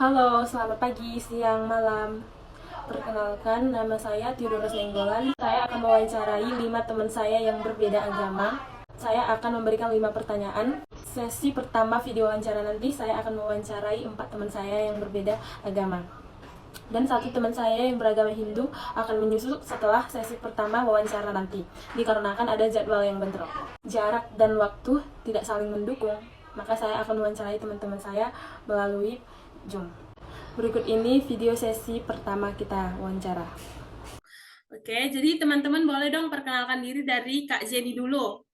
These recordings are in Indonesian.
Halo, selamat pagi, siang, malam. Perkenalkan, nama saya Theodorus Nenggolan. Saya akan mewawancarai 5 teman saya yang berbeda agama. Saya akan memberikan 5 pertanyaan. Sesi pertama video wawancara nanti saya akan mewawancarai 4 teman saya yang berbeda agama. Dan satu teman saya yang beragama Hindu akan menyusul setelah sesi pertama wawancara nanti, dikarenakan ada jadwal yang bentrok. Jarak dan waktu tidak saling mendukung, maka saya akan mewawancarai teman-teman saya melalui Zoom. Berikut ini video sesi pertama kita wawancara. Oke, jadi teman-teman boleh dong perkenalkan diri dari Kak Jenny dulu.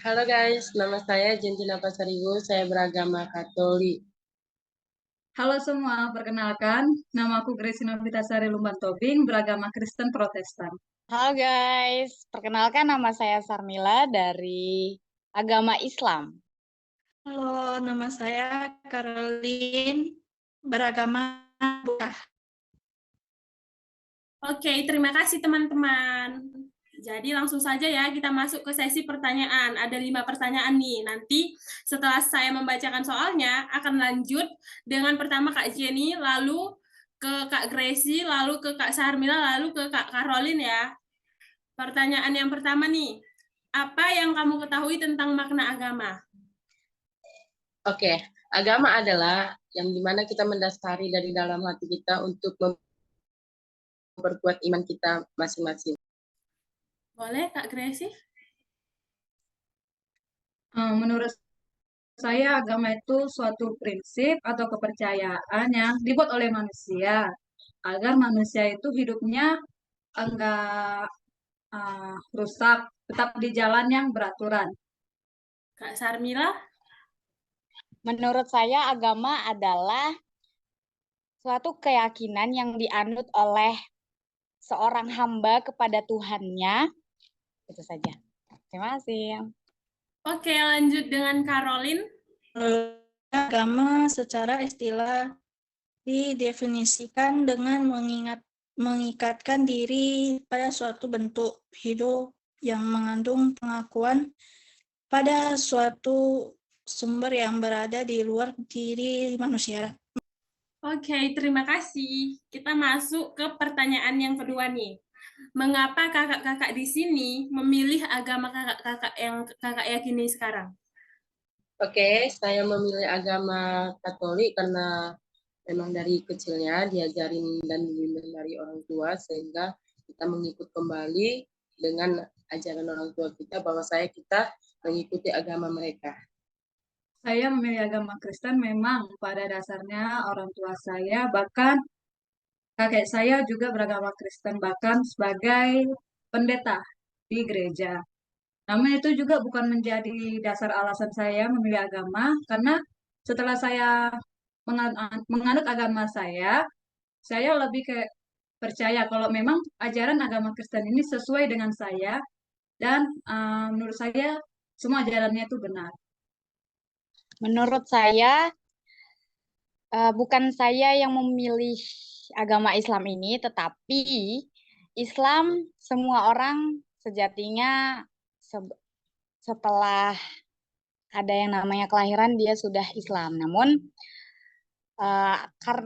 Halo guys, nama saya Jenjina Pasaribu, saya beragama Katolik. Halo semua, perkenalkan, namaku Grace Novitasari Lumban Tobing, beragama Kristen Protestan. Halo guys, perkenalkan nama saya Sarmila dari agama Islam. Halo, nama saya Caroline, beragama Buddha. Oke, terima kasih teman-teman. Jadi langsung saja ya kita masuk ke sesi pertanyaan. Ada 5 pertanyaan nih. Nanti setelah saya membacakan soalnya akan lanjut dengan pertama Kak Jenny, lalu ke Kak Gracie, lalu ke Kak Sarmila, lalu ke Kak Caroline ya. Pertanyaan yang pertama nih, apa yang kamu ketahui tentang makna agama? Oke, agama adalah yang dimana kita mendasari dari dalam hati kita untuk memperkuat iman kita masing-masing. Boleh Kak Gracie? Menurut saya, agama itu suatu prinsip atau kepercayaan yang dibuat oleh manusia, agar manusia itu hidupnya enggak rusak, tetap di jalan yang beraturan. Kak Sarmila? Menurut saya agama adalah suatu keyakinan yang dianut oleh seorang hamba kepada Tuhannya. Itu saja. Terima kasih. Oke, lanjut dengan Caroline. Agama secara istilah didefinisikan dengan mengikatkan diri pada suatu bentuk hidup yang mengandung pengakuan pada suatu sumber yang berada di luar diri manusia. Oke, terima kasih. Kita masuk ke pertanyaan yang kedua nih. Mengapa kakak-kakak di sini memilih agama kakak-kakak yang kakak yakini sekarang? Oke, saya memilih agama Katolik karena memang dari kecilnya diajarin dan dibimbing dari orang tua sehingga kita mengikut kembali dengan ajaran orang tua kita bahwa kita mengikuti agama mereka. Saya memilih agama Kristen memang pada dasarnya orang tua saya, bahkan kakek saya juga beragama Kristen, bahkan sebagai pendeta di gereja. Namun itu juga bukan menjadi dasar alasan saya memilih agama, karena setelah saya menganut agama saya lebih kayak percaya kalau memang ajaran agama Kristen ini sesuai dengan saya, dan menurut saya semua ajarannya itu benar. Menurut saya, bukan saya yang memilih agama Islam ini, tetapi Islam semua orang sejatinya setelah ada yang namanya kelahiran dia sudah Islam. Namun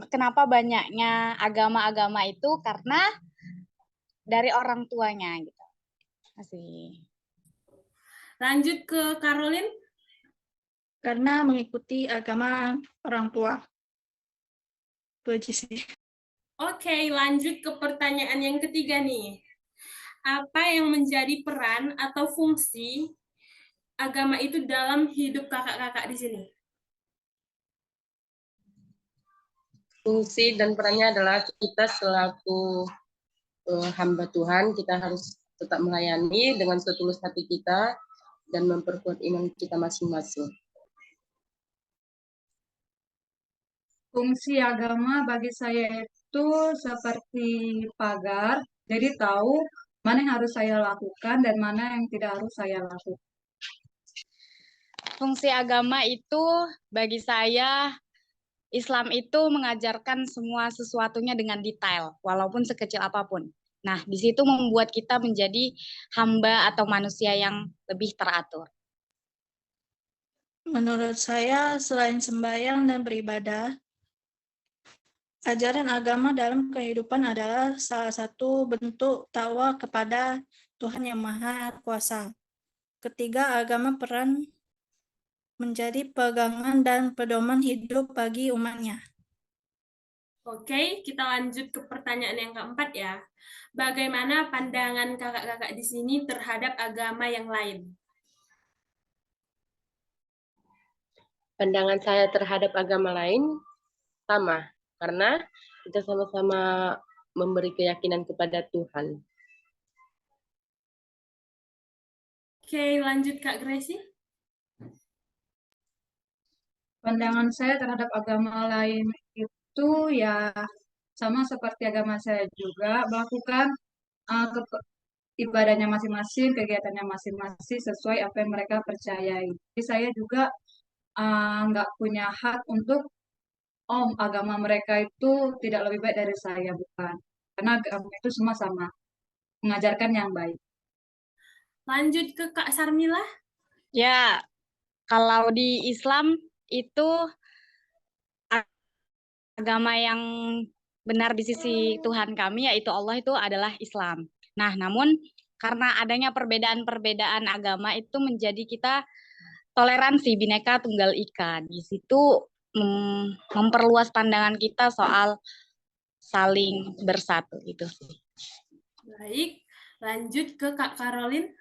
kenapa banyaknya agama-agama itu karena dari orang tuanya gitu. Masih. Lanjut ke Caroline. Karena mengikuti agama orang tua. Itu aja sih. Oke, lanjut ke pertanyaan yang ketiga nih. Apa yang menjadi peran atau fungsi agama itu dalam hidup kakak-kakak di sini? Fungsi dan perannya adalah kita selaku hamba Tuhan, kita harus tetap melayani dengan setulus hati kita dan memperkuat iman kita masing-masing. Fungsi agama bagi saya itu seperti pagar, jadi tahu mana yang harus saya lakukan dan mana yang tidak harus saya lakukan. Fungsi agama itu bagi saya, Islam itu mengajarkan semua sesuatunya dengan detail, walaupun sekecil apapun. Nah, di situ membuat kita menjadi hamba atau manusia yang lebih teratur. Menurut saya, selain sembahyang dan beribadah, Ajaran agama dalam kehidupan adalah salah satu bentuk takwa kepada Tuhan Yang Maha Kuasa. Ketiga, agama peran menjadi pegangan dan pedoman hidup bagi umatnya. Oke, kita lanjut ke pertanyaan yang keempat ya. Bagaimana pandangan kakak-kakak di sini terhadap agama yang lain? Pandangan saya terhadap agama lain sama, karena kita sama-sama memberi keyakinan kepada Tuhan. Oke, lanjut Kak Gracie. Pandangan saya terhadap agama lain itu ya sama seperti agama saya juga, melakukan ibadahnya masing-masing, kegiatannya masing-masing sesuai apa yang mereka percayai. Jadi saya juga nggak punya hak untuk, oh agama mereka itu tidak lebih baik dari saya, bukan. Karena agama itu semua sama, mengajarkan yang baik. Lanjut ke Kak Sarmila. Ya, kalau di Islam itu agama yang benar di sisi Tuhan kami, yaitu Allah, itu adalah Islam. Nah, namun karena adanya perbedaan-perbedaan agama itu menjadi kita toleransi Bhinneka Tunggal Ika. Di situ memperluas pandangan kita soal saling bersatu itu sih. Baik, lanjut ke Kak Caroline.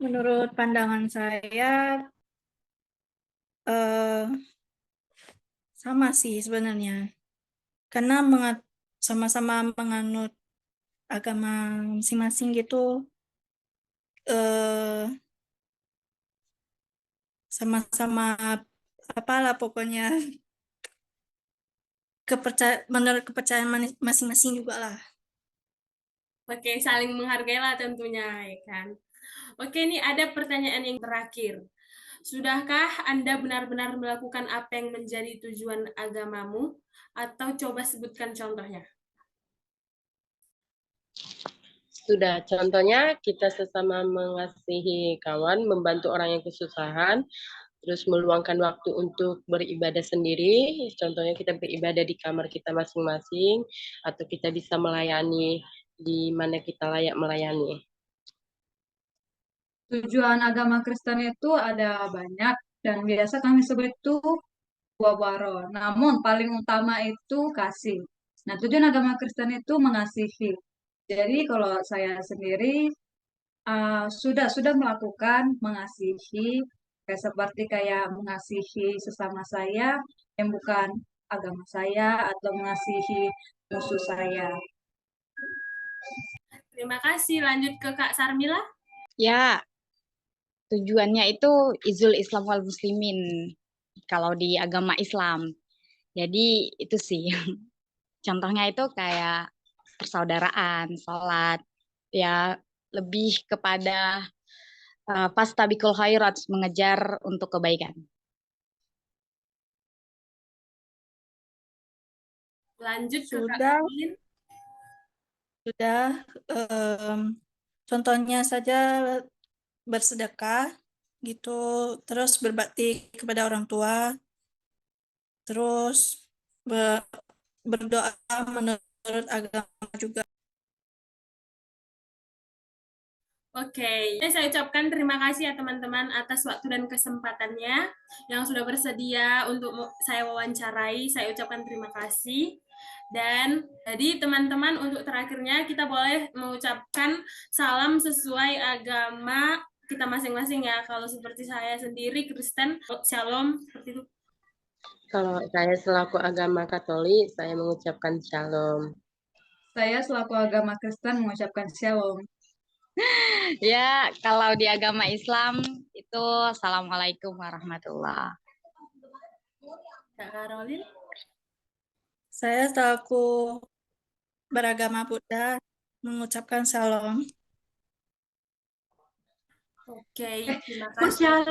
Menurut pandangan saya, sama sih sebenarnya. Karena sama-sama menganut agama masing-masing gitu, sama-sama apalah pokoknya menurut kepercayaan masing-masing juga lah. Oke, saling menghargai lah tentunya, ya kan? Oke, ini ada pertanyaan yang terakhir. Sudahkah Anda benar-benar melakukan apa yang menjadi tujuan agamamu? Atau coba sebutkan contohnya. Sudah, contohnya kita sesama mengasihi kawan, membantu orang yang kesusahan, terus meluangkan waktu untuk beribadah sendiri. Contohnya kita beribadah di kamar kita masing-masing, atau kita bisa melayani di mana kita layak melayani. Tujuan agama Kristen itu ada banyak, dan biasa kami sebut itu wabaro. Namun paling utama itu kasih. Nah, tujuan agama Kristen itu mengasihi. Jadi kalau saya sendiri sudah melakukan mengasihi, kayak seperti kayak mengasihi sesama saya yang bukan agama saya, atau mengasihi musuh saya. Terima kasih. Lanjut ke Kak Sarmila. Ya, tujuannya itu izul Islam wal muslimin kalau di agama Islam. Jadi itu sih. Contohnya itu kayak persaudaraan, sholat, ya lebih kepada fastabiqul khairat, mengejar untuk kebaikan. Lanjut ke Kak Sudah, Caroline. contohnya saja bersedekah gitu, terus berbakti kepada orang tua, terus berdoa menurut agama juga. Oke, saya ucapkan terima kasih ya teman-teman atas waktu dan kesempatannya yang sudah bersedia untuk saya wawancarai. Saya ucapkan terima kasih. Dan jadi teman-teman, untuk terakhirnya kita boleh mengucapkan salam sesuai agama kita masing-masing ya. Kalau seperti saya sendiri Kristen, Shalom, seperti itu. Kalau saya selaku agama Katolik, saya mengucapkan shalom. Saya selaku agama Kristen mengucapkan shalom. Ya, kalau di agama Islam itu Assalamualaikum warahmatullahi. Kak Caroline. Saya selaku beragama Buddha mengucapkan shalom. Oke, terima Kok kasih.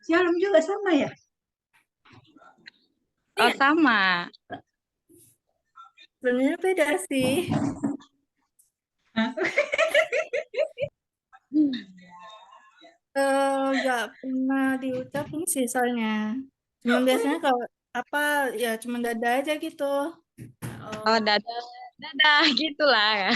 shalom juga sama ya? Oh, sama. Sebenarnya beda sih. Nggak pernah diucapin sih soalnya. Cuma biasanya kalau apa ya cuma dada aja gitu. Oh, dadah, dadah, gitulah.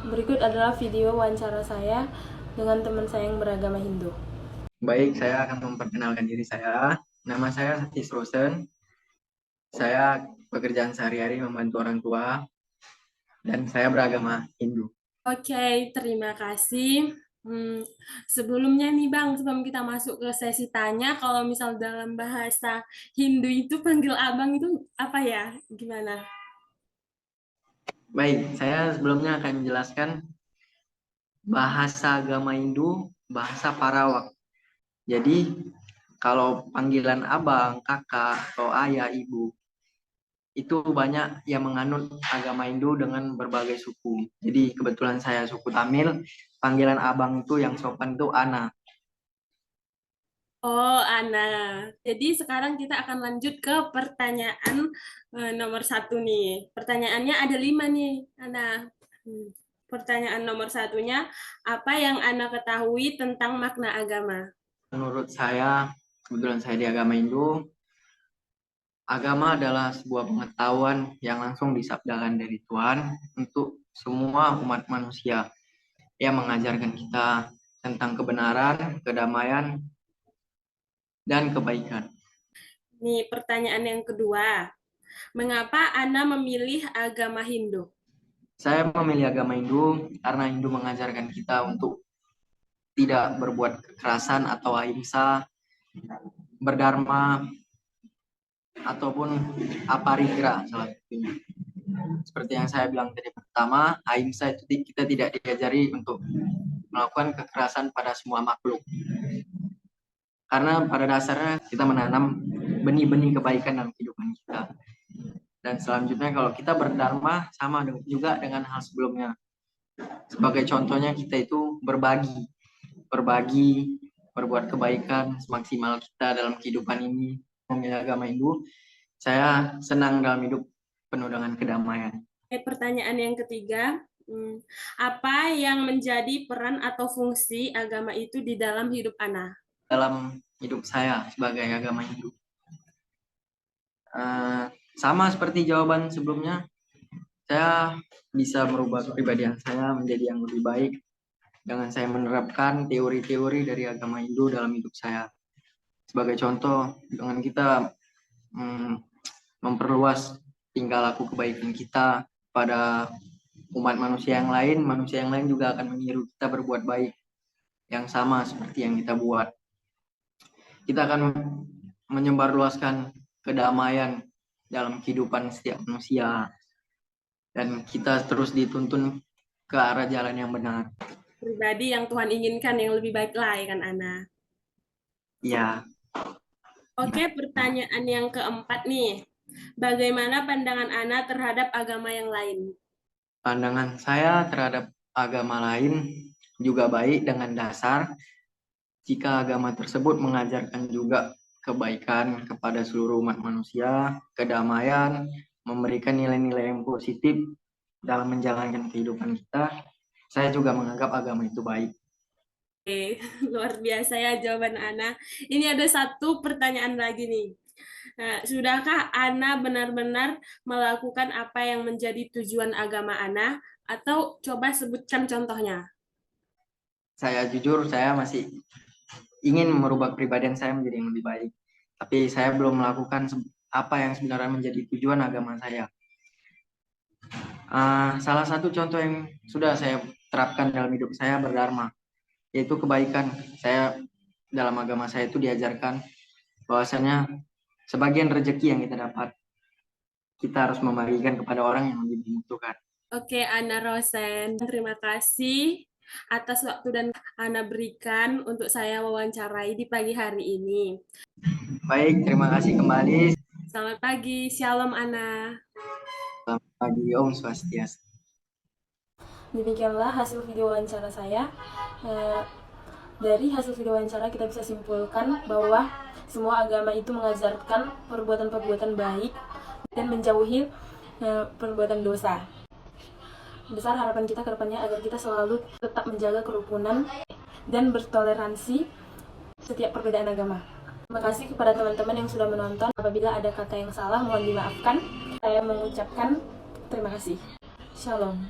Berikut adalah video wawancara saya dengan teman saya yang beragama Hindu. Baik, saya akan memperkenalkan diri saya. Nama saya Satis Rosen. Saya pekerjaan sehari-hari membantu orang tua dan saya beragama Hindu. Oke, terima kasih. Sebelumnya nih Bang, sebelum kita masuk ke sesi tanya, kalau misal dalam bahasa Hindu itu panggil abang itu apa ya? Gimana? Baik, saya sebelumnya akan menjelaskan bahasa agama Hindu, bahasa Parawak. Jadi, kalau panggilan abang, kakak, atau ayah, ibu, itu banyak yang menganut agama Hindu dengan berbagai suku. Jadi kebetulan saya suku Tamil, panggilan abang itu yang sopan itu Ana. Oh, Ana. Jadi sekarang kita akan lanjut ke pertanyaan nomor 1 nih. Pertanyaannya ada 5 nih, Ana. Pertanyaan nomor 1-nya, apa yang Ana ketahui tentang makna agama? Menurut saya, kebetulan saya di agama Hindu, agama adalah sebuah pengetahuan yang langsung disabdakan dari Tuhan untuk semua umat manusia. Yang mengajarkan kita tentang kebenaran, kedamaian, dan kebaikan. Nih, pertanyaan yang kedua. Mengapa Ana memilih agama Hindu? Saya memilih agama Hindu karena Hindu mengajarkan kita untuk tidak berbuat kekerasan atau ahimsa, berdharma, ataupun aparigra salah satunya. Seperti yang saya bilang tadi pertama, ahimsa itu kita tidak diajari untuk melakukan kekerasan pada semua makhluk. Karena pada dasarnya kita menanam benih-benih kebaikan dalam kehidupan kita. Dan selanjutnya kalau kita berdharma sama juga dengan hal sebelumnya. Sebagai contohnya kita itu berbagi, berbuat kebaikan semaksimal kita dalam kehidupan ini. Memilih agama Hindu, saya senang dalam hidup penuh dengan kedamaian. Pertanyaan yang ketiga, apa yang menjadi peran atau fungsi agama itu di dalam hidup Ana? Dalam hidup saya sebagai agama Hindu. Sama seperti jawaban sebelumnya, saya bisa merubah kepribadian saya menjadi yang lebih baik dengan saya menerapkan teori-teori dari agama Hindu dalam hidup saya. Sebagai contoh, dengan kita memperluas tingkah laku kebaikan kita pada umat manusia yang lain juga akan meniru kita berbuat baik yang sama seperti yang kita buat. Kita akan menyebarluaskan kedamaian dalam kehidupan setiap manusia dan kita terus dituntun ke arah jalan yang benar. Pribadi yang Tuhan inginkan yang lebih baik lah ya kan Ana? Ya. Oke, pertanyaan yang keempat nih. Bagaimana pandangan Ana terhadap agama yang lain? Pandangan saya terhadap agama lain juga baik dengan dasar jika agama tersebut mengajarkan juga kebaikan kepada seluruh umat manusia, kedamaian, memberikan nilai-nilai yang positif dalam menjalankan kehidupan kita. Saya juga menganggap agama itu baik. Oke, luar biasa ya jawaban Ana. Ini ada satu pertanyaan lagi nih. Nah, sudahkah Ana benar-benar melakukan apa yang menjadi tujuan agama Ana? Atau coba sebutkan contohnya. Saya jujur, saya masih ingin merubah kepribadian saya menjadi yang lebih baik. Tapi saya belum melakukan apa yang sebenarnya menjadi tujuan agama saya. Salah satu contoh yang sudah saya terapkan dalam hidup saya berdharma, yaitu kebaikan. Saya dalam agama saya itu diajarkan bahwasanya sebagian rezeki yang kita dapat, kita harus membagikan kepada orang yang lebih membutuhkan. Oke, Ana Rosen, terima kasih atas waktu dan Ana berikan untuk saya wawancarai di pagi hari ini. Baik, terima kasih kembali. Selamat pagi, Shalom Ana. Selamat pagi, Om Swastiastu. Demikianlah hasil video wawancara saya. Dari hasil video wawancara kita bisa simpulkan bahwa semua agama itu mengajarkan perbuatan-perbuatan baik dan menjauhi perbuatan dosa. Besar harapan kita ke depannya agar kita selalu tetap menjaga kerukunan dan bertoleransi setiap perbedaan agama. Terima kasih kepada teman-teman yang sudah menonton. Apabila ada kata yang salah, mohon dimaafkan. Saya mengucapkan terima kasih. Shalom.